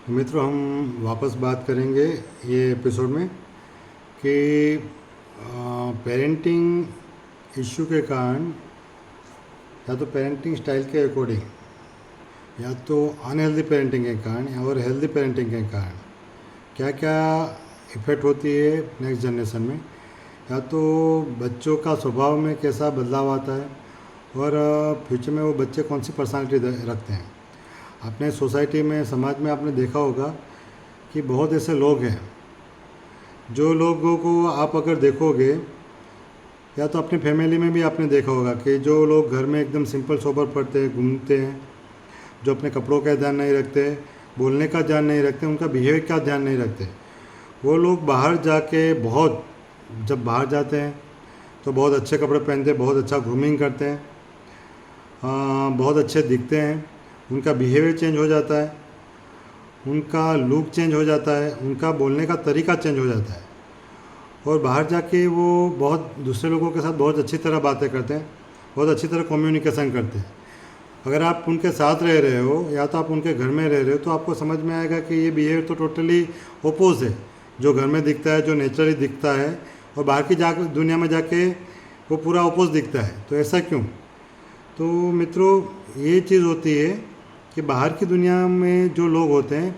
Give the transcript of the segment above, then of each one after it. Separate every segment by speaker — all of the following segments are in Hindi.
Speaker 1: मित्रों, हम वापस बात करेंगे ये एपिसोड में कि पेरेंटिंग इश्यू के कारण या तो पेरेंटिंग स्टाइल के अकॉर्डिंग या तो अनहेल्दी पेरेंटिंग के कारण और हेल्दी पेरेंटिंग के कारण क्या क्या इफ़ेक्ट होती है नेक्स्ट जनरेशन में, या तो बच्चों का स्वभाव में कैसा बदलाव आता है और फ्यूचर में वो बच्चे कौन सी पर्सनालिटी रखते हैं। अपने सोसाइटी में, समाज में आपने देखा होगा कि बहुत ऐसे लोग हैं जो लोगों को आप अगर देखोगे, या तो अपनी फैमिली में भी आपने देखा होगा कि जो लोग घर में एकदम सिंपल सोबर पढ़ते हैं, घूमते हैं, जो अपने कपड़ों का ध्यान नहीं रखते, बोलने का ध्यान नहीं रखते, उनका बिहेवियर का ध्यान नहीं रखते, वो लोग बाहर जाके जब बाहर जाते हैं तो बहुत अच्छे कपड़े पहनते हैं, बहुत अच्छा ग्रूमिंग करते हैं, बहुत अच्छे दिखते हैं, उनका बिहेवियर चेंज हो जाता है, उनका लुक चेंज हो जाता है, उनका बोलने का तरीका चेंज हो जाता है और बाहर जाके वो बहुत दूसरे लोगों के साथ बहुत अच्छी तरह बातें करते हैं, बहुत अच्छी तरह कम्युनिकेशन करते हैं। अगर आप उनके साथ रह रहे हो या तो आप उनके घर में रह रहे हो तो आपको समझ में आएगा कि ये बिहेवियर तो टोटली ओपोज है, जो घर में दिखता है, जो नेचुरली दिखता है, और बाहर की दुनिया में जाके वो पूरा ओपोज दिखता है। तो ऐसा क्यों? तो मित्रों, ये चीज़ होती है कि बाहर की दुनिया में जो लोग होते हैं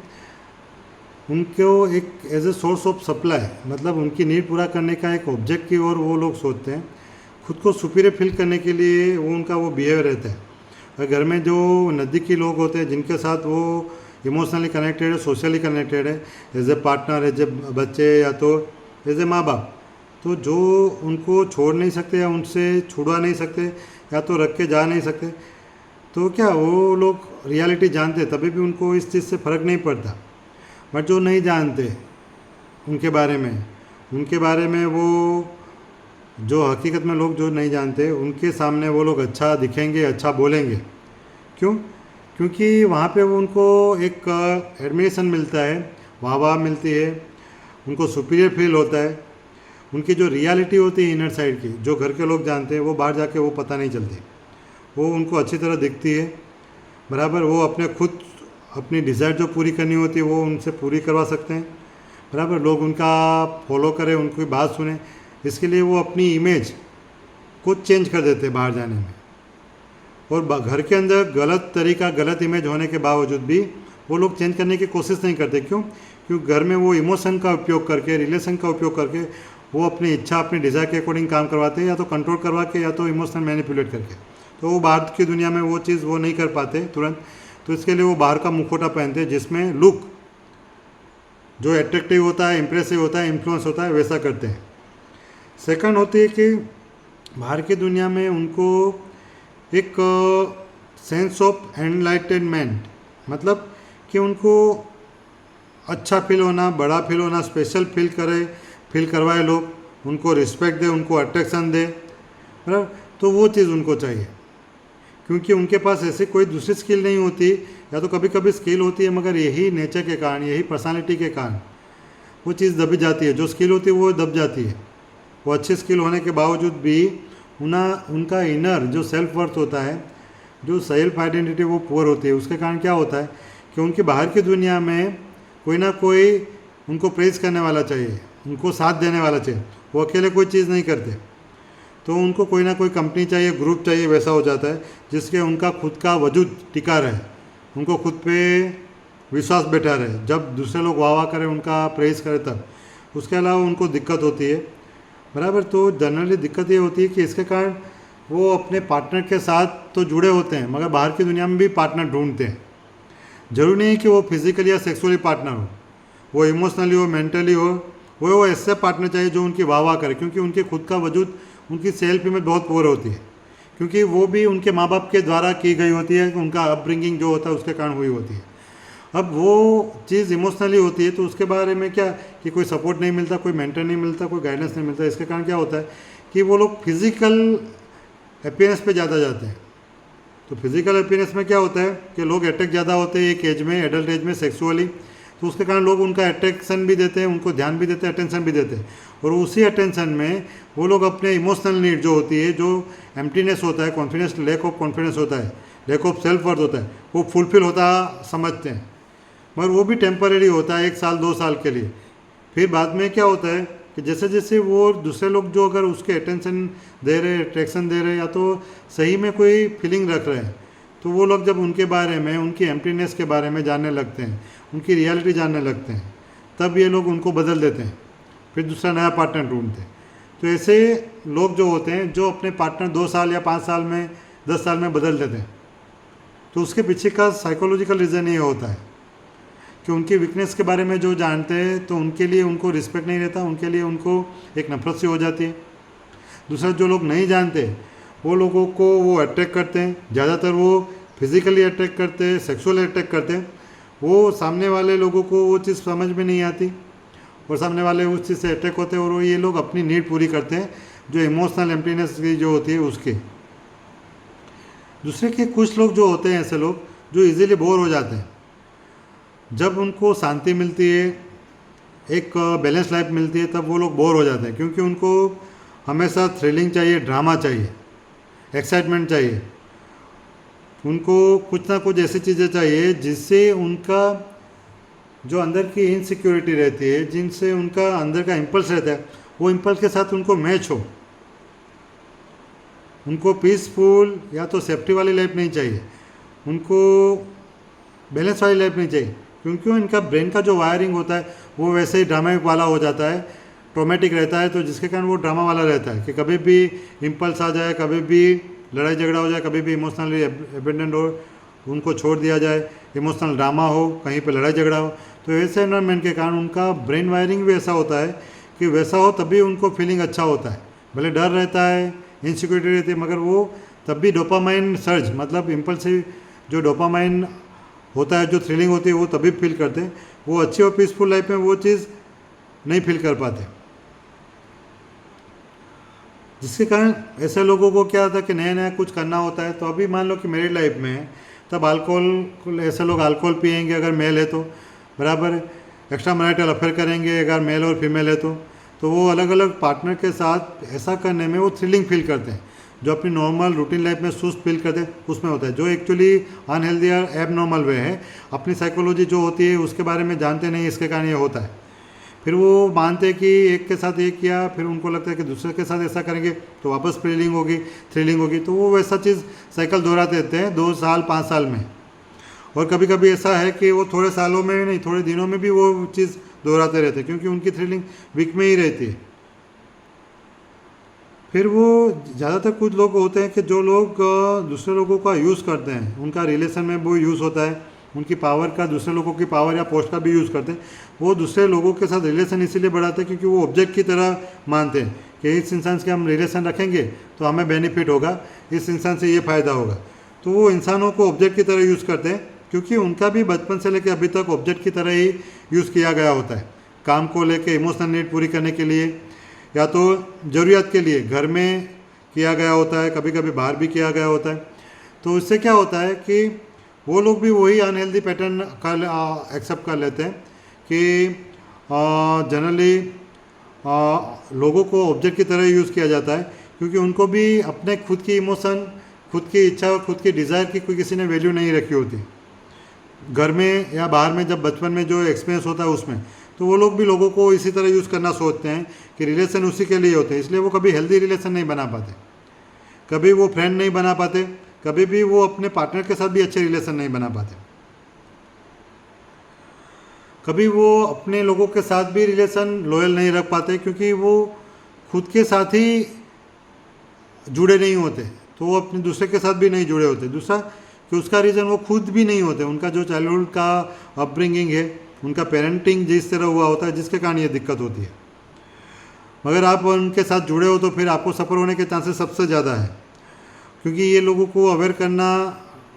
Speaker 1: उनको एक as a source of supply, मतलब उनकी नीड पूरा करने का एक ऑब्जेक्ट की ओर वो लोग सोचते हैं। खुद को सुपीरियर फील करने के लिए वो उनका वो बिहेवियर रहता है। और घर में जो नज़दीकी लोग होते हैं जिनके साथ वो इमोशनली कनेक्टेड है, सोशली कनेक्टेड है, as a partner, as a बच्चे, या तो एज ए माँ बाप, तो जो उनको छोड़ नहीं सकते या उनसे छुड़वा नहीं सकते या तो रख के जा नहीं सकते, तो क्या वो लोग रियलिटी जानते तभी भी उनको इस चीज़ से फ़र्क नहीं पड़ता। बट जो नहीं जानते उनके बारे में वो जो हकीकत में लोग जो नहीं जानते उनके सामने वो लोग अच्छा दिखेंगे, अच्छा बोलेंगे। क्यों? क्योंकि वहाँ पे वो उनको एक एडमिरेशन मिलता है, वाह मिलती है, उनको सुपीरियर फील होता है। उनकी जो रियलिटी होती है इनर साइड की, जो घर के लोग जानते हैं, वो बाहर जाके वो पता नहीं चलती, वो उनको अच्छी तरह दिखती है। बराबर, वो अपनी डिज़ायर जो पूरी करनी होती है वो उनसे पूरी करवा सकते हैं। बराबर, लोग उनका फॉलो करें, उनकी बात सुने, इसके लिए वो अपनी इमेज को चेंज कर देते हैं बाहर जाने में। और घर के अंदर गलत इमेज होने के बावजूद भी वो लोग चेंज करने की कोशिश नहीं करते। क्यों? क्योंकि घर में वो इमोशन का उपयोग करके, रिलेशन का उपयोग करके वो अपनी इच्छा, अपनी डिज़ायर के अकॉर्डिंग काम करवाते हैं, या तो कंट्रोल करवा के या तो इमोशनल मैनिपुलेट करके। तो वो बाहर की दुनिया में वो चीज़ वो नहीं कर पाते तुरंत, तो इसके लिए वो बाहर का मुखौटा पहनते हैं जिसमें लुक जो एट्रैक्टिव होता है, इंप्रेसिव होता है, इन्फ्लुएंस होता है, वैसा करते हैं। सेकंड होती है कि बाहर की दुनिया में उनको एक सेंस ऑफ एनलाइटनमेंट, मतलब कि उनको अच्छा फील होना, बड़ा फील होना, स्पेशल फील करवाए लोग, उनको रिस्पेक्ट दे, उनको अट्रैक्शन दे, बराबर। तो वो चीज़ उनको चाहिए, क्योंकि उनके पास ऐसी कोई दूसरी स्किल नहीं होती, या तो कभी कभी स्किल होती है मगर यही नेचर के कारण, यही पर्सनालिटी के कारण वो चीज़ दब जाती है। जो स्किल होती है वो दब जाती है। वो अच्छी स्किल होने के बावजूद भी उनका इनर जो सेल्फ वर्थ होता है, जो सेल्फ आइडेंटिटी, वो पुअर होती है। उसके कारण क्या होता है कि उनकी बाहर की दुनिया में कोई ना कोई उनको प्रेज़ करने वाला चाहिए, उनको साथ देने वाला चाहिए। वो अकेले कोई चीज़ नहीं करते, तो उनको कोई ना कोई कंपनी चाहिए, ग्रुप चाहिए, वैसा हो जाता है जिसके उनका खुद का वजूद टिका रहे, उनको खुद पे विश्वास बैठा रहे। जब दूसरे लोग वाह करें, उनका प्रेज़ करें, तब उसके अलावा उनको दिक्कत होती है। बराबर, तो जनरली दिक्कत ये होती है कि इसके कारण वो अपने पार्टनर के साथ तो जुड़े होते हैं मगर बाहर की दुनिया में भी पार्टनर ढूंढते हैं। जरूरी नहीं कि वो फिजिकली या सेक्सुअली पार्टनर हो, वो इमोशनली हो, मेंटली हो, वो ऐसे पार्टनर चाहिए जो उनकी वाह करे, क्योंकि उनके खुद का वजूद, उनकी सेल्फ इमेज बहुत पुअर होती है, क्योंकि वो भी उनके माँ बाप के द्वारा की गई होती है, उनका अपब्रिंगिंग जो होता है उसके कारण हुई होती है। अब वो चीज़ इमोशनली होती है तो उसके बारे में क्या कि कोई सपोर्ट नहीं मिलता, कोई मेंटर नहीं मिलता, कोई गाइडेंस नहीं मिलता। इसके कारण क्या होता है कि वो लोग फिजिकल अपीयरेंस पे ज़्यादा जाते हैं। तो फिजिकल अपीयरेंस में क्या होता है कि लोग अट्रैक्ट ज़्यादा होते हैं एक एज में, एडल्ट एज में, सेक्सुअली। तो उसके कारण लोग उनका अट्रैक्शन भी देते हैं, उनको ध्यान भी देते हैं, अटेंशन भी देते हैं। और उसी अटेंशन में वो लोग अपने इमोशनल नीड जो होती है, जो एम्प्टीनेस होता है, कॉन्फिडेंस, लैक ऑफ कॉन्फिडेंस होता है, लैक ऑफ सेल्फ वर्थ होता है, वो फुलफिल होता समझते हैं। मगर वो भी टेम्परेरी होता है, 1 साल 2 साल के लिए। फिर बाद में क्या होता है कि जैसे जैसे वो दूसरे लोग जो अगर उसके अटेंशन दे रहे, अट्रैक्शन दे रहे, या तो सही में कोई फीलिंग रख रहे हैं, तो वो लोग जब उनके बारे में, उनकी एम्प्टीनेस के बारे में जानने लगते हैं, उनकी रियलिटी जानने लगते हैं, तब ये लोग उनको बदल देते हैं, फिर दूसरा नया पार्टनर ढूंढते हैं। तो ऐसे लोग जो होते हैं जो अपने पार्टनर 2 साल या 5 साल में, 10 साल में बदल देते हैं, तो उसके पीछे का साइकोलॉजिकल रीज़न ये होता है कि उनकी वीकनेस के बारे में जो जानते हैं तो उनके लिए उनको रिस्पेक्ट नहीं रहता, उनके लिए उनको एक नफरत सी हो जाती है। दूसरा, जो लोग नहीं जानते वो लोगों को वो अट्रैक्ट करते हैं, ज़्यादातर वो फिज़िकली अट्रैक्ट करते हैं, सेक्सुअली अट्रैक्ट करते हैं। वो सामने वाले लोगों को वो चीज़ समझ में नहीं आती और सामने वाले उस चीज़ से अट्रैक्ट होते हैं और वो ये लोग अपनी नीड पूरी करते हैं, जो इमोशनल एम्प्टीनेस की जो होती है उसके। दूसरे के कुछ लोग जो होते हैं ऐसे लोग जो इजीली बोर हो जाते हैं। जब उनको शांति मिलती है, एक बैलेंस लाइफ मिलती है, तब वो लोग बोर हो जाते हैं, क्योंकि उनको हमेशा थ्रिलिंग चाहिए, ड्रामा चाहिए, एक्साइटमेंट चाहिए। उनको कुछ ना कुछ ऐसी चीज़ें चाहिए जिससे उनका जो अंदर की इनसिक्योरिटी रहती है, जिनसे उनका अंदर का इम्पल्स रहता है, वो इम्पल्स के साथ उनको मैच हो। उनको पीसफुल या तो सेफ्टी वाली लाइफ नहीं चाहिए, उनको बैलेंस वाली लाइफ नहीं चाहिए, क्योंकि इनका ब्रेन का जो वायरिंग होता है वो वैसे ही ड्रामा वाला हो जाता है, ट्रोमेटिक रहता है। तो जिसके कारण वो ड्रामा वाला रहता है कि कभी भी इम्पल्स आ जाए, कभी भी लड़ाई झगड़ा हो जाए, कभी भी इमोशनली अबेंडन हो, उनको छोड़ दिया जाए, इमोशनल ड्रामा हो, कहीं पे लड़ाई झगड़ा हो। तो ऐसे एनवायरनमेंट के कारण उनका ब्रेन वायरिंग भी ऐसा होता है कि वैसा हो तभी उनको फीलिंग अच्छा होता है। भले डर रहता है, इनसिक्योरिटी रहती है, मगर वो तब भी डोपामाइन सर्ज, मतलब इम्पल्सिव जो डोपामाइन होता है, जो थ्रिलिंग होती है, वो तभी फील करते हैं। वो अच्छी और पीसफुल लाइफ में वो चीज़ नहीं फील कर पाते, जिसके कारण ऐसे लोगों को क्या होता है कि नया नया कुछ करना होता है। तो अभी मान लो कि मेरी लाइफ में है, तब अल्कोहल, ऐसे लोग अल्कोहल पिएंगे अगर मेल है तो, बराबर एक्स्ट्रा मैरिटल अफेयर करेंगे अगर मेल और फीमेल है तो वो अलग अलग पार्टनर के साथ ऐसा करने में वो थ्रिलिंग फील करते हैं, जो अपनी नॉर्मल रूटीन लाइफ में सुस्त फील करते हैं उसमें होता है, जो एक्चुअली अनहेल्दी और एब नॉर्मल वे है। अपनी साइकोलॉजी जो होती है उसके बारे में जानते नहीं, इसके कारण ये होता है। फिर वो मानते हैं कि एक के साथ एक किया, फिर उनको लगता है कि दूसरे के साथ ऐसा करेंगे तो वापस थ्रिलिंग होगी, तो वो वैसा चीज़ साइकिल दोहराते रहते हैं 2 साल 5 साल में। और कभी कभी ऐसा है कि वो थोड़े सालों में नहीं, थोड़े दिनों में भी वो चीज़ दोहराते रहते हैं, क्योंकि उनकी थ्रिलिंग वीक में ही रहती है। फिर वो ज़्यादातर कुछ लोग होते हैं कि जो लोग दूसरे लोगों का यूज़ करते हैं, उनका रिलेशन में वो यूज़ होता है, उनकी पावर का, दूसरे लोगों की पावर या पोस्ट का भी यूज़ करते हैं। वो दूसरे लोगों के साथ रिलेशन इसीलिए बढ़ाते हैं क्योंकि वो ऑब्जेक्ट की तरह मानते हैं कि इस इंसान से हम रिलेशन रखेंगे तो हमें बेनिफिट होगा, इस इंसान से ये फ़ायदा होगा। तो वो इंसानों को ऑब्जेक्ट की तरह यूज़ करते हैं, क्योंकि उनका भी बचपन से लेकर अभी तक ऑब्जेक्ट की तरह ही यूज़ किया गया होता है। काम को लेकर, इमोशनल नीड पूरी करने के लिए, या तो ज़रूरियात के लिए घर में किया गया होता है, कभी कभी बाहर भी किया गया होता है। तो इससे क्या होता है कि वो लोग भी वही अनहेल्दी पैटर्न एक्सेप्ट कर लेते हैं कि जनरली लोगों को ऑब्जेक्ट की तरह यूज़ किया जाता है, क्योंकि उनको भी अपने खुद की इमोशन, खुद की इच्छा और खुद की डिज़ायर की कोई किसी ने वैल्यू नहीं रखी होती घर में या बाहर में। जब बचपन में जो एक्सपीरियंस होता है उसमें, तो वो लोग भी लोगों को इसी तरह यूज़ करना सोचते हैं कि रिलेशन उसी के लिए होते हैं, इसलिए वो कभी हेल्दी रिलेशन नहीं बना पाते, कभी वो फ्रेंड नहीं बना पाते, कभी भी वो अपने पार्टनर के साथ भी अच्छे रिलेशन नहीं बना पाते, कभी वो अपने लोगों के साथ भी रिलेशन लॉयल नहीं रख पाते, क्योंकि वो खुद के साथ ही जुड़े नहीं होते, तो वो अपने दूसरे के साथ भी नहीं जुड़े होते। दूसरा कि उसका रीज़न वो खुद भी नहीं होते, उनका जो चाइल्डहुड का अपब्रिंगिंग है, उनका पेरेंटिंग जिस तरह हुआ होता है, जिसके कारण ये दिक्कत होती है। मगर आप उनके साथ जुड़े हो तो फिर आपको सफ़र होने के चांसेस सबसे ज़्यादा है, क्योंकि ये लोगों को अवेयर करना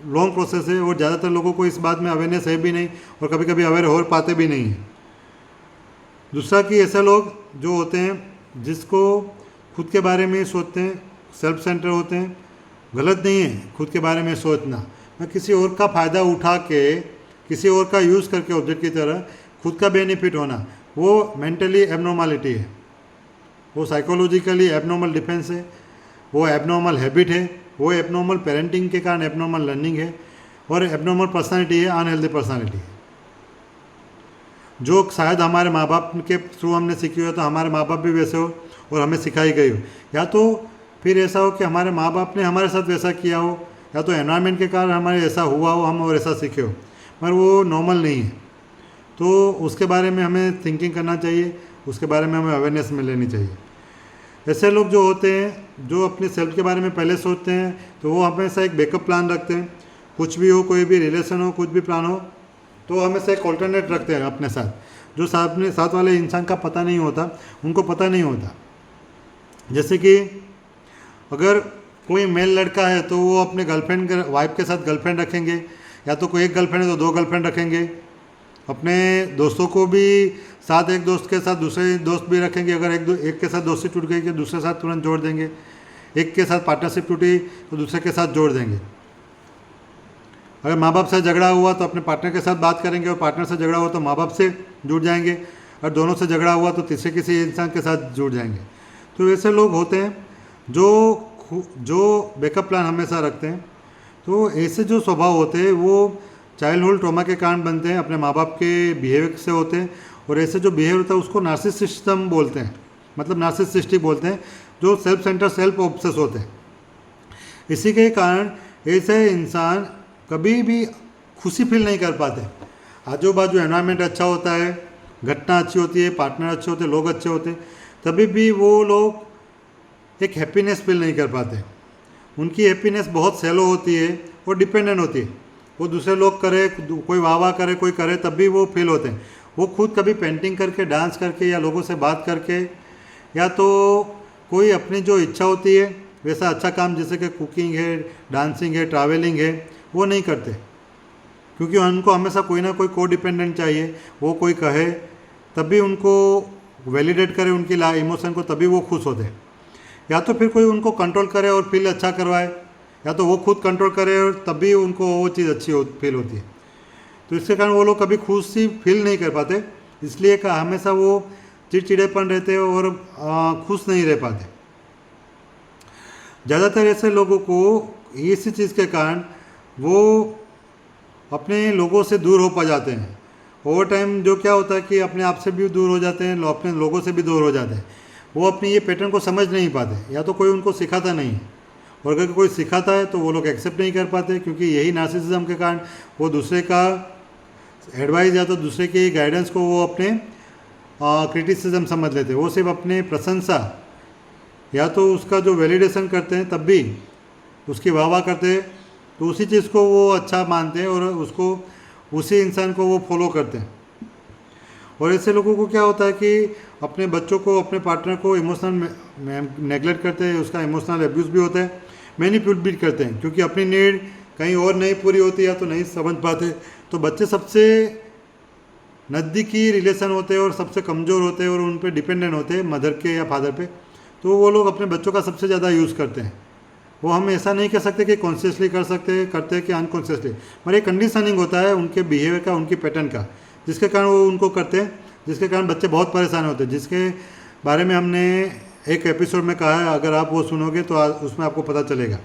Speaker 1: लॉन्ग प्रोसेस है और ज़्यादातर लोगों को इस बात में अवेयरनेस है भी नहीं और कभी कभी अवेयर हो पाते भी नहीं हैं। दूसरा कि ऐसे लोग जो होते हैं जिसको खुद के बारे में सोचते हैं, सेल्फ सेंटर होते हैं। गलत नहीं है खुद के बारे में सोचना, मैं किसी और का फ़ायदा उठा के, किसी और का यूज़ करके ऑब्जेक्ट की तरह खुद का बेनिफिट होना, वो मेंटली एबनॉर्मलिटी है, वो साइकोलॉजिकली एबनॉर्मल डिफेंस है, वो एबनॉर्मल हैबिट है, वो एबनॉर्मल पेरेंटिंग के कारण एबनॉर्मल लर्निंग है और एबनॉर्मल पर्सनालिटी है, अनहेल्दी पर्सनालिटी है। जो शायद हमारे माँ बाप के थ्रू हमने सीखी हो, तो हमारे माँ बाप भी वैसे हो और हमें सिखाई गई हो, या तो फिर ऐसा हो कि हमारे माँ बाप ने हमारे साथ वैसा किया हो, या तो एनवायरनमेंट के कारण हमारे ऐसा हुआ हो, हम और ऐसा सीखे हो, मगर वो नॉर्मल नहीं है। तो उसके बारे में हमें थिंकिंग करना चाहिए, उसके बारे में हमें अवेयरनेस में लेनी चाहिए। ऐसे लोग जो होते हैं जो अपने सेल्फ के बारे में पहले सोचते हैं, तो वो हमेशा एक बैकअप प्लान रखते हैं। कुछ भी हो, कोई भी रिलेशन हो, कुछ भी प्लान हो, तो हमेशा एक ऑल्टरनेट रखते हैं अपने साथ, जो साथ वाले इंसान का पता नहीं होता, उनको पता नहीं होता। जैसे कि अगर कोई मेल लड़का है तो वो अपने गर्लफ्रेंड वाइफ के साथ गर्लफ्रेंड रखेंगे, या तो कोई एक गर्लफ्रेंड है तो 2 गर्लफ्रेंड रखेंगे। अपने दोस्तों को भी साथ, एक दोस्त के साथ दूसरे दोस्त भी रखेंगे। अगर एक के साथ दोस्ती टूट गई कि दूसरे साथ तुरंत जोड़ देंगे, एक के साथ पार्टनरशिप टूटी तो दूसरे के साथ जोड़ देंगे। अगर माँ बाप से झगड़ा हुआ तो अपने पार्टनर के साथ बात करेंगे, और पार्टनर से झगड़ा हुआ तो माँ बाप से जुड़ जाएंगे, और दोनों से झगड़ा हुआ तो तीसरे किसी इंसान के साथ जुड़ जाएंगे। तो ऐसे लोग होते हैं जो बैकअप प्लान हमेशा रखते हैं। तो ऐसे जो स्वभाव होते हैं वो चाइल्डहुड ट्रॉमा के कारण बनते हैं, अपने माँ बाप के बिहेवियर से होते हैं। और ऐसे जो बिहेवियर होता है उसको नार्सिसिज्म बोलते हैं, मतलब नार्सिसिस्टिक बोलते हैं, जो सेल्फ सेंटर, सेल्फ ऑब्सेस होते हैं। इसी के कारण ऐसे इंसान कभी भी खुशी फील नहीं कर पाते। आजू बाजू एनवायरनमेंट अच्छा होता है, घटना अच्छी होती है, पार्टनर अच्छे होते हैं, लोग अच्छे होते हैं, तभी भी वो लोग एक हैप्पीनेस फील नहीं कर पाते। उनकी हैप्पीनेस बहुत सैलो होती है और डिपेंडेंट होती है। वो दूसरे लोग करे, कोई वाह वाह करे, कोई करे, तब भी वो फील होते हैं। वो खुद कभी पेंटिंग करके, डांस करके, या लोगों से बात करके, या तो कोई अपनी जो इच्छा होती है वैसा अच्छा काम, जैसे कि कुकिंग है, डांसिंग है, ट्रैवलिंग है, वो नहीं करते, क्योंकि उनको हमेशा कोई ना कोई को डिपेंडेंट चाहिए। वो कोई कहे तभी उनको वैलिडेट करे उनकी इमोशन को, तभी वो खुश होते हैं। या तो फिर कोई उनको कंट्रोल करे और फील अच्छा करवाए, या तो वो खुद कंट्रोल करे और तभी उनको वो चीज़ अच्छी फील होती है। तो इसके कारण वो लोग कभी खुशी फील नहीं कर पाते, इसलिए हमेशा वो चिड़चिड़ेपन रहते हैं और खुश नहीं रह पाते। ज़्यादातर ऐसे लोगों को इसी चीज़ के कारण वो अपने लोगों से दूर हो पा जाते हैं। ओवर टाइम जो क्या होता है कि अपने आप से भी दूर हो जाते हैं, अपने लोगों से भी दूर हो जाते हैं। वो अपने ये पैटर्न को समझ नहीं पाते, या तो कोई उनको सिखाता नहीं है, और अगर कोई सिखाता है तो वो लोग एक्सेप्ट नहीं कर पाते, क्योंकि यही नार्सिसिज्म के कारण वो दूसरे का एडवाइस या तो दूसरे की गाइडेंस को वो अपने क्रिटिसिज्म समझ लेते हैं। वो सिर्फ अपने प्रशंसा या तो उसका जो वैलिडेशन करते हैं, तब भी उसकी वाह वाह करते हैं, तो उसी चीज़ को वो अच्छा मानते हैं और उसको, उसी इंसान को वो फॉलो करते हैं। और ऐसे लोगों को क्या होता है कि अपने बच्चों को, अपने पार्टनर को इमोशनल नेगलेक्ट करते हैं, उसका इमोशनल एब्यूज़ भी होता है, मैनिपुलेट भी करते हैं, क्योंकि अपनी नीड कहीं और नहीं पूरी होती या तो नहीं समझ पाते। तो बच्चे सबसे नज़दीकी रिलेशन होते हैं और सबसे कमज़ोर होते हैं और उन पर डिपेंडेंट होते हैं, मदर के या फादर पे। तो वो लोग अपने बच्चों का सबसे ज़्यादा यूज़ करते हैं। वो हम ऐसा नहीं कह सकते कि कॉन्शियसली करते हैं कि अनकॉन्शियसली, मगर एक कंडीशनिंग होता है उनके बिहेवियर का, उनकी पैटर्न का, जिसके कारण वो उनको करते हैं, जिसके कारण बच्चे बहुत परेशान होते हैं, जिसके बारे में हमने एक एपिसोड में कहा है। अगर आप वो सुनोगे तो उसमें आपको पता चलेगा।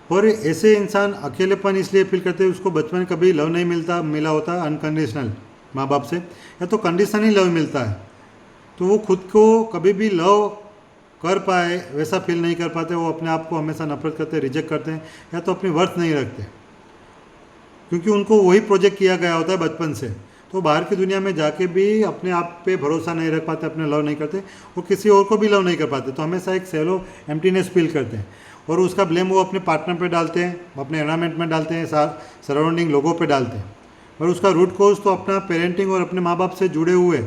Speaker 1: और ऐसे इंसान अकेलेपन इसलिए फील करते हैं, उसको बचपन में कभी लव नहीं मिला होता अनकंडीशनल माँ बाप से, या तो कंडीशनली लव मिलता है, तो वो खुद को कभी भी लव कर पाए वैसा फील नहीं कर पाते। वो अपने आप को हमेशा नफरत करते हैं, रिजेक्ट करते हैं, या तो अपनी वर्थ नहीं रखते, क्योंकि उनको वही प्रोजेक्ट किया गया होता है बचपन से। तो बाहर की दुनिया में जाके भी अपने आप पे भरोसा नहीं रख पाते, अपने लव नहीं करते, वो किसी और को भी लव नहीं कर पाते। तो हमेशा एक सेलो एम्प्टीनेस फील करते हैं, और उसका ब्लेम वो अपने पार्टनर पे डालते हैं, अपने एनवायरनमेंट में डालते हैं, सराउंडिंग लोगों पे डालते हैं। और उसका रूट कोज तो अपना पेरेंटिंग और अपने माँ बाप से जुड़े हुए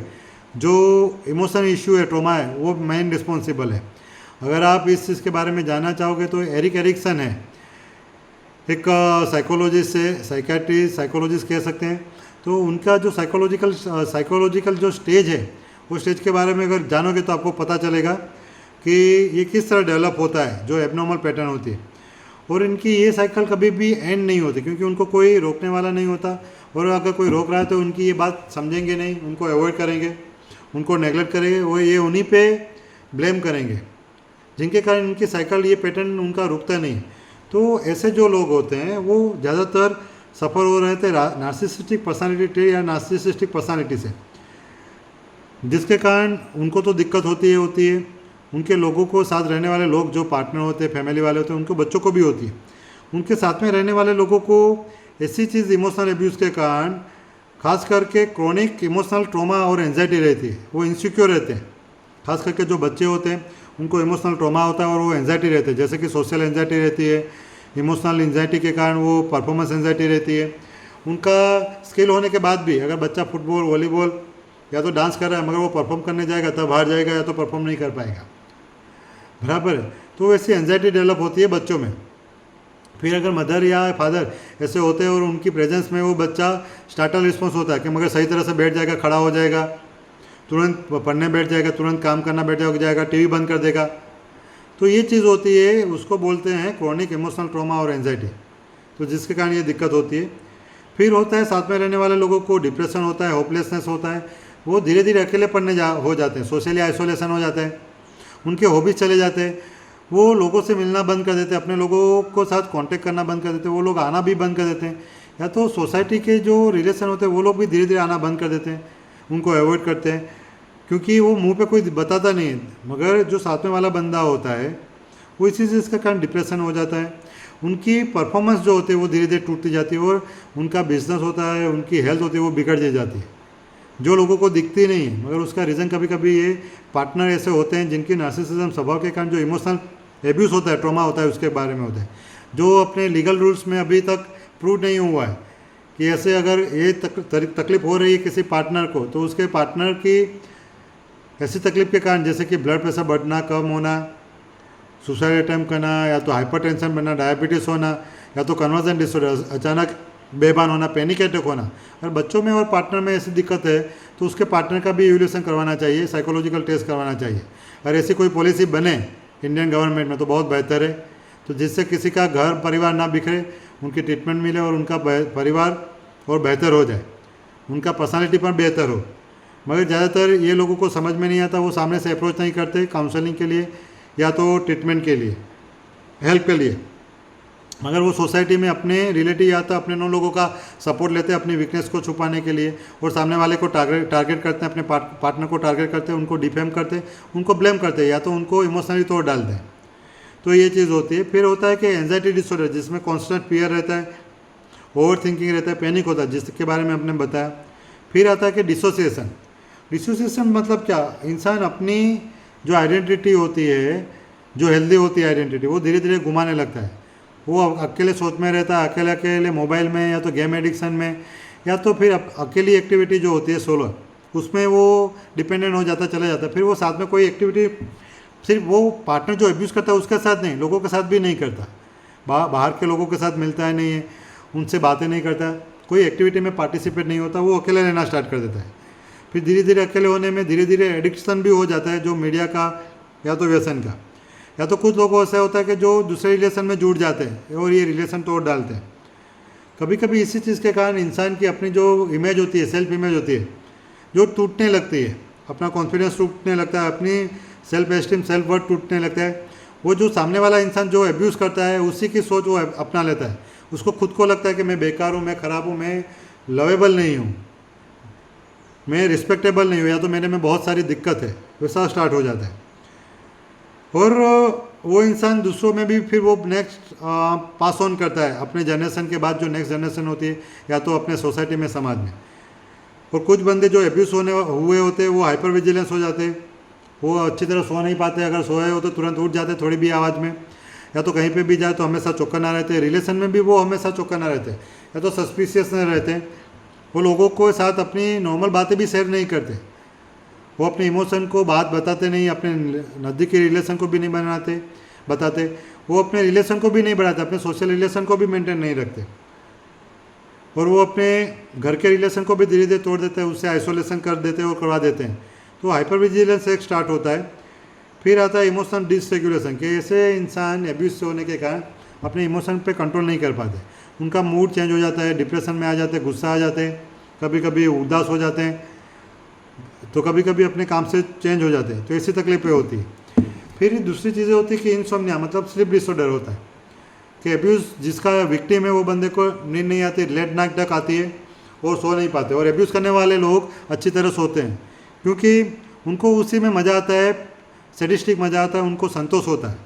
Speaker 1: जो इमोशनल इशू है, ट्रॉमा है, वो मेन रिस्पॉन्सिबल है। अगर आप इस चीज़ के बारे में जानना चाहोगे तो एरिक एरिक्सन है, एक साइकोलॉजिस्ट है, साइकोलॉजिस्ट कह सकते हैं। तो उनका जो साइकोलॉजिकल जो स्टेज है, वो स्टेज के बारे में अगर जानोगे तो आपको पता चलेगा कि ये किस तरह डेवलप होता है, जो एबनॉर्मल पैटर्न होती है। और इनकी ये साइकिल कभी भी एंड नहीं होती, क्योंकि उनको कोई रोकने वाला नहीं होता। और अगर कोई रोक रहा है तो उनकी ये बात समझेंगे नहीं, उनको अवॉइड करेंगे, उनको नेगलेक्ट करेंगे, वो ये उन्हीं पे ब्लेम करेंगे, जिनके कारण इनकी साइकिल, ये पैटर्न उनका रुकता नहीं। तो ऐसे जो लोग होते हैं वो ज़्यादातर सफ़र हो रहे थे नार्सिसिस्टिक पर्सनालिटी ट्रेट या नार्सिसिस्टिक पर्सनालिटी से, जिसके कारण उनको तो दिक्कत होती है, उनके लोगों को साथ रहने वाले लोग जो पार्टनर होते हैं, फैमिली वाले होते हैं, उनको बच्चों को भी होती है। उनके साथ में रहने वाले लोगों को ऐसी चीज़ इमोशनल एब्यूज़ के कारण खास करके क्रोनिक इमोशनल ट्रॉमा और एंजाइटी रहती है, वो इनसिक्योर रहते हैं। खास करके जो बच्चे होते हैं उनको इमोशनल ट्रॉमा होता है और वो एंजाइटी रहते हैं, जैसे कि सोशल एंजाइटी रहती है, इमोशनल एंजाइटी के कारण वो परफॉर्मेंस एंजाइटी रहती है। उनका स्किल होने के बाद भी अगर बच्चा फुटबॉल, वॉलीबॉल या तो डांस कर रहा है, मगर वो परफॉर्म करने जाएगा तब हार जाएगा या तो परफॉर्म नहीं कर पाएगा, बराबर है। तो वैसी एंजाइटी डेवलप होती है बच्चों में। फिर अगर मदर या फादर ऐसे होते हैं और उनकी प्रेजेंस में वो बच्चा स्टार्टल रिस्पॉन्स होता है कि मगर सही तरह से बैठ जाएगा, खड़ा हो जाएगा, तुरंत पढ़ने बैठ जाएगा, तुरंत काम करना बैठ जाएगा, टीवी बंद कर देगा, तो ये चीज़ होती है, उसको बोलते हैं क्रोनिक इमोशनल ट्रॉमा और एंजाइटी, तो जिसके कारण ये दिक्कत होती है। फिर होता है साथ में रहने वाले लोगों को डिप्रेशन होता है, होपलेसनेस होता है, वो धीरे धीरे अकेले पड़ने हो जाते हैं, सोशली आइसोलेशन हो जाता है, उनके हॉबीज चले जाते हैं, वो लोगों से मिलना बंद कर देते हैं, अपने लोगों को साथ कांटेक्ट करना बंद कर देते हैं, वो लोग आना भी बंद कर देते हैं, या तो सोसाइटी के जो रिलेशन होते हैं वो लोग भी धीरे धीरे आना बंद कर देते हैं, उनको अवॉइड करते हैं, क्योंकि वो मुंह पे कोई बताता नहीं है, मगर जो साथ में वाला बंदा होता है वो इसी से इसका कारण डिप्रेशन हो जाता है। उनकी परफॉर्मेंस जो होती है वो धीरे धीरे टूटती जाती है और उनका बिजनेस होता है, उनकी हेल्थ होती है वो बिगड़ जाती है, जो लोगों को दिखती नहीं है। मगर उसका रीज़न कभी कभी ये पार्टनर ऐसे होते हैं जिनकी नार्सिसिज्म स्वभाव के कारण जो इमोशनल एब्यूज़ होता है, ट्रॉमा होता है, उसके बारे में होता है, जो अपने लीगल रूल्स में अभी तक प्रूव नहीं हुआ है कि ऐसे अगर ये तकलीफ हो रही है किसी पार्टनर को, तो उसके पार्टनर की ऐसी तकलीफ के कारण, जैसे कि ब्लड प्रेशर बढ़ना, कम होना, सुसाइड अटैम्प्ट करना, या तो हाइपरटेंशन बनना, डायबिटीज़ होना, या तो कन्वर्जन डिसऑर्डर, अचानक बेभान होना, पैनिक अटैक होना। अगर बच्चों में और पार्टनर में ऐसी दिक्कत है तो उसके पार्टनर का भी इवैल्यूएशन करवाना चाहिए, साइकोलॉजिकल टेस्ट करवाना चाहिए। अगर ऐसी कोई पॉलिसी बने इंडियन गवर्नमेंट में तो बहुत बेहतर है, तो जिससे किसी का घर परिवार ना बिखरे, उनकी ट्रीटमेंट मिले और उनका परिवार और बेहतर हो जाए, उनका पर्सनालिटी पर बेहतर हो। मगर ज़्यादातर ये लोगों को समझ में नहीं आता, वो सामने से अप्रोच नहीं करते काउंसलिंग के लिए या तो ट्रीटमेंट के लिए, हेल्प के लिए, मगर वो सोसाइटी में अपने रिलेटिव या तो अपने लोगों का सपोर्ट लेते हैं अपनी वीकनेस को छुपाने के लिए, और सामने वाले को टारगेट करते हैं, अपने पार्टनर को टारगेट करते हैं, उनको डिफेम करते हैं, उनको ब्लेम करते हैं, या तो उनको इमोशनली तोड़ डालते हैं। तो ये चीज़ होती है। फिर होता है कि एंजाइटी डिसऑर्डर, जिसमें कॉन्स्टेंट फियर रहता है, ओवर थिंकिंग रहता है, पैनिक होता है, जिसके बारे में हमने बताया। फिर आता है कि डिसोसिएशन। डिसोसिएशन मतलब क्या, इंसान अपनी जो आइडेंटिटी होती है, जो हेल्दी होती है आइडेंटिटी, वो धीरे धीरे घुमाने लगता है। वो अकेले सोच में रहता है, अकेले अकेले मोबाइल में, या तो गेम एडिक्शन में, या तो फिर अकेली एक्टिविटी जो होती है सोलो, उसमें वो डिपेंडेंट हो जाता, चला जाता है। फिर वो साथ में कोई एक्टिविटी, सिर्फ वो पार्टनर जो अब्यूज़ करता है उसके साथ नहीं, लोगों के साथ भी नहीं करता, बाहर के लोगों के साथ मिलता है नहीं है, उनसे बातें नहीं करता, कोई एक्टिविटी में पार्टिसिपेट नहीं होता, वो अकेले रहना स्टार्ट कर देता है। फिर धीरे धीरे अकेले होने में धीरे धीरे एडिक्शन भी हो जाता है, जो मीडिया का या तो व्यसन का, या तो कुछ लोगों ऐसा होता है कि जो दूसरे रिलेशन में जुड़ जाते हैं और ये रिलेशन तोड़ डालते हैं। कभी कभी इसी चीज़ के कारण इंसान की अपनी जो इमेज होती है, सेल्फ इमेज होती है, जो टूटने लगती है, अपना कॉन्फिडेंस टूटने लगता है, अपनी सेल्फ एस्टीम, सेल्फ वर्थ टूटने लगता है। वो जो सामने वाला इंसान जो अब्यूज़ करता है उसी की सोच वो अपना लेता है, उसको खुद को लगता है कि मैं बेकार हूँ, मैं ख़राब हूँ, मैं लवेबल नहीं हूँ, मैं रिस्पेक्टेबल नहीं हूँ, या तो मेरे में बहुत सारी दिक्कत है, वैसा स्टार्ट हो जाता है। और वो इंसान दूसरों में भी फिर वो नेक्स्ट पास ऑन करता है, अपने जनरेशन के बाद जो नेक्स्ट जनरेशन होती है, या तो अपने सोसाइटी में, समाज में। और कुछ बंदे जो एब्यूज़ हुए होते हैं वो हाइपर विजिलेंस हो जाते हैं, वो अच्छी तरह सो नहीं पाते, अगर सोए हो तो तुरंत उठ जाते थोड़ी भी आवाज़ में, या तो कहीं पे भी जाए तो हमेशा चौकन्ना रहते हैं, रिलेशन में भी वो हमेशा चौकन्ना रहते हैं, या तो सस्पिशियस नहीं रहते हैं, वो लोगों को साथ अपनी नॉर्मल बातें भी शेयर नहीं करते, वो अपने इमोशन को बात बताते नहीं, अपने नज़दीकी रिलेशन को भी नहीं बताते, वो अपने रिलेशन को भी नहीं बढ़ाते, अपने सोशल रिलेशन को भी मेंटेन नहीं रखते, और वो अपने घर के रिलेशन को भी धीरे धीरे तोड़ देते हैं, उससे आइसोलेशन कर देते हैं और करवा देते हैं। तो हाइपर विजिलेंस एक स्टार्ट होता है। फिर आता है इमोशनल डिसरेगुलेशन, कि ऐसे इंसान एब्यूज से होने के कारण अपने इमोशन पे कंट्रोल नहीं कर पाते, उनका मूड चेंज हो जाता है, डिप्रेशन में आ जाते हैं, गुस्सा आ जाते हैं, कभी कभी उदास हो जाते हैं, तो कभी कभी अपने काम से चेंज हो जाते हैं। तो ऐसी तकलीफें होती है। फिर दूसरी चीज़ें होती है कि इंसोम्निया मतलब स्लीप डिसऑर्डर होता है, कि एब्यूज़ जिसका विक्टिम है वो बंदे को नींद नहीं आती, लेट नाइट तक आती है और सो नहीं पाते, और एब्यूज़ करने वाले लोग अच्छी तरह सोते हैं क्योंकि उनको उसी में मज़ा आता है, सैडिस्टिक मज़ा आता है, उनको संतोष होता है।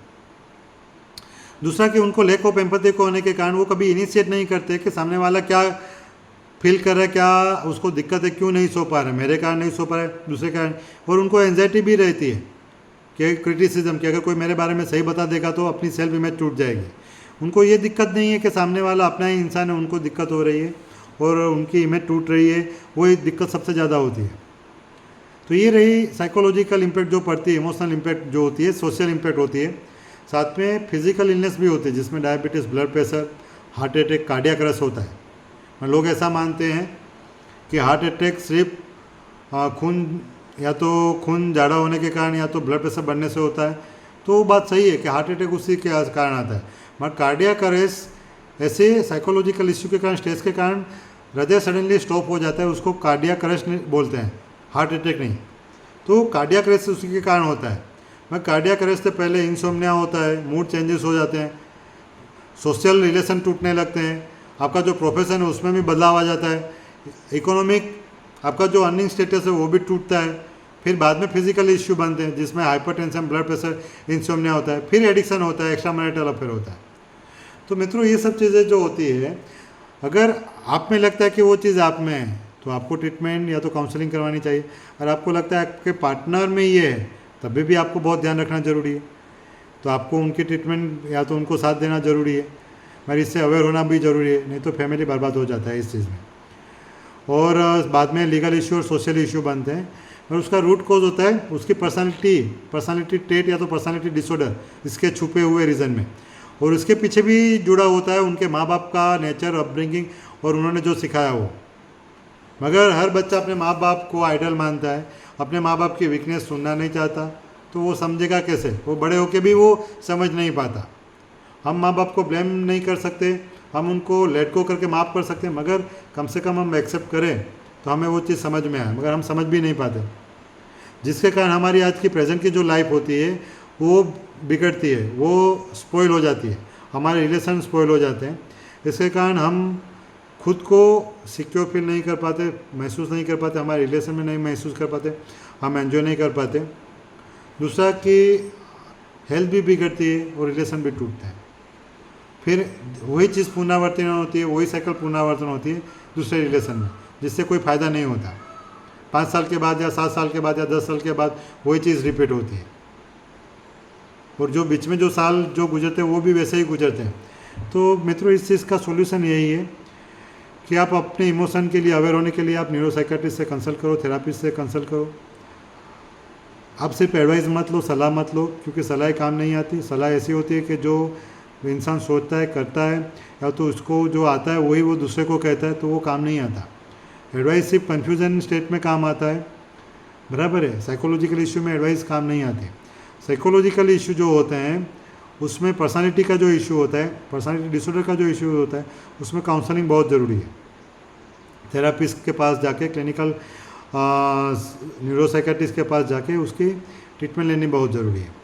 Speaker 1: दूसरा कि उनको लैक ऑफ एम्पैथी को होने के कारण वो कभी इनिशिएट नहीं करते कि सामने वाला क्या फील कर रहा है, क्या उसको दिक्कत है, क्यों नहीं सो पा रहा है, मेरे कारण नहीं सो पा रहा है, दूसरे कारण। और उनको एंजाइटी भी रहती है कि क्रिटिसिज्म कि अगर कोई मेरे बारे में सही बता देगा तो अपनी सेल्फ इमेज टूट जाएगी। उनको ये दिक्कत नहीं है कि सामने वाला अपना ही इंसान है, उनको दिक्कत हो रही है और उनकी इमेज टूट रही है, वो एक दिक्कत सबसे ज़्यादा होती है। तो ये रही साइकोलॉजिकल इम्पैक्ट जो पड़ती है, इमोशनल इम्पैक्ट जो होती है, सोशल इम्पैक्ट होती है, साथ में फिजिकल इलनेस भी होती है जिसमें diabetes, blood pressure, heart attack, cardiac arrest होता है। लोग ऐसा मानते हैं कि हार्ट अटैक सिर्फ खून या तो खून ज़्यादा होने के कारण या तो ब्लड प्रेशर बढ़ने से होता है, तो वो बात सही है कि हार्ट अटैक उसी के कारण आता है। मगर कार्डियक अरेस्ट ऐसे साइकोलॉजिकल इश्यू के कारण, स्ट्रेस के कारण हृदय सडनली स्टॉप हो जाता है, उसको कार्डियक अरेस्ट बोलते हैं, हार्ट अटैक नहीं। तो कार्डियक अरेस्ट उसी के कारण होता है। मगर कार्डियक अरेस्ट से पहले इंसोम्निया होता है, मूड चेंजेस हो जाते हैं, सोशल रिलेशन टूटने लगते हैं, आपका जो प्रोफेशन है उसमें भी बदलाव आ जाता है, इकोनॉमिक आपका जो अर्निंग स्टेटस है वो भी टूटता है, फिर बाद में फिजिकल इश्यू बनते हैं जिसमें हाइपरटेंशन, ब्लड प्रेशर, इंसोम्निया होता है, फिर एडिक्शन होता है, एक्स्ट्रा मैरिटल अफेयर होता है। तो मित्रों ये सब चीज़ें जो होती है, अगर आप में लगता है कि वो चीज़ आप में है तो आपको ट्रीटमेंट या तो काउंसलिंग करवानी चाहिए। अगर आपको लगता है आपके पार्टनर में ये है तभी भी आपको बहुत ध्यान रखना ज़रूरी है, तो आपको उनकी ट्रीटमेंट या तो उनको साथ देना ज़रूरी है, मगर इससे अवेयर होना भी ज़रूरी है, नहीं तो फैमिली बर्बाद हो जाता है इस चीज़ में। और बाद में लीगल इशू और सोशल इशू बनते हैं, और उसका रूट कॉज होता है उसकी पर्सनालिटी ट्रेट या तो पर्सनालिटी डिसऑर्डर, इसके छुपे हुए रीज़न में, और उसके पीछे भी जुड़ा होता है उनके माँ बाप का नेचर, अपब्रिंगिंग और उन्होंने जो सिखाया वो। मगर हर बच्चा अपने माँ बाप को आइडल मानता है, अपने माँ बाप की वीकनेस सुनना नहीं चाहता, तो वो समझेगा कैसे, वो बड़े होके भी वो समझ नहीं पाता। हम माँ बाप को ब्लेम नहीं कर सकते, हम उनको लेट गो करके माफ़ कर सकते हैं, मगर कम से कम हम एक्सेप्ट करें तो हमें वो चीज़ समझ में आए, मगर हम समझ भी नहीं पाते, जिसके कारण हमारी आज की प्रेजेंट की जो लाइफ होती है वो बिगड़ती है, वो स्पॉइल हो जाती है, हमारे रिलेशन स्पॉइल हो जाते हैं। इसके कारण हम खुद को सिक्योर फील नहीं कर पाते, महसूस नहीं कर पाते, हमारे रिलेशन में नहीं महसूस कर पाते, हम एंजॉय नहीं कर पाते। दूसरा कि हेल्थ भी बिगड़ती है और रिलेशन भी टूटता है, फिर वही चीज़ पुनरावर्तन होती है, वही साइकिल पुनरावर्तन होती है दूसरे रिलेशन में, जिससे कोई फ़ायदा नहीं होता। 5 साल के बाद या 7 साल के बाद या 10 साल के बाद वही चीज़ रिपीट होती है, और जो बीच में जो साल जो गुजरते हैं वो भी वैसे ही गुजरते हैं। तो मित्रों इस चीज़ का सोल्यूशन यही है कि आप अपने इमोशन के लिए अवेयर होने के लिए आप न्यूरोसाइकेट्रिस्ट से कंसल्ट करो, थेरापिस्ट से कंसल्ट करो। आप सिर्फ एडवाइस मत लो, सलाह मत लो, क्योंकि सलाह काम नहीं आती। सलाह ऐसी होती है कि जो इंसान सोचता है, करता है, या तो उसको जो आता है वही वो दूसरे को कहता है, तो वो काम नहीं आता। एडवाइस सिर्फ कन्फ्यूजन स्टेट में काम आता है, बराबर है। साइकोलॉजिकल इशू में एडवाइस काम नहीं आती। साइकोलॉजिकल इशू जो होते हैं उसमें पर्सनालिटी का जो इशू होता है, पर्सनालिटी डिसऑर्डर का जो इशू होता है, उसमें काउंसलिंग बहुत ज़रूरी है। थेरापिस्ट के पास जाके, क्लिनिकल न्यूरोसाइकेट्रिस्ट के पास जाके उसकी ट्रीटमेंट लेनी बहुत ज़रूरी है।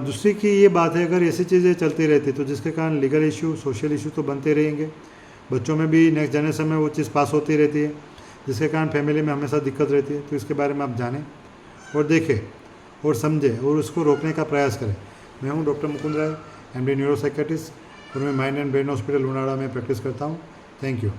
Speaker 1: दूसरी की ये बात है, अगर ऐसी चीज़ें चलती रहती तो जिसके कारण लीगल इशू, सोशल इशू तो बनते रहेंगे, बच्चों में भी नेक्स्ट जनरेशन में वो चीज़ पास होती रहती है, जिसके कारण फैमिली में हमेशा दिक्कत रहती है। तो इसके बारे में आप जानें और देखें और समझें और उसको रोकने का प्रयास करें। मैं हूं डॉक्टर मुकुंद राय, MD न्यूरोसाइकेट्रिस्ट, और मैं माइंड एंड ब्रेन हॉस्पिटल लुनाड़ा में प्रैक्टिस करता हूं। Thank you.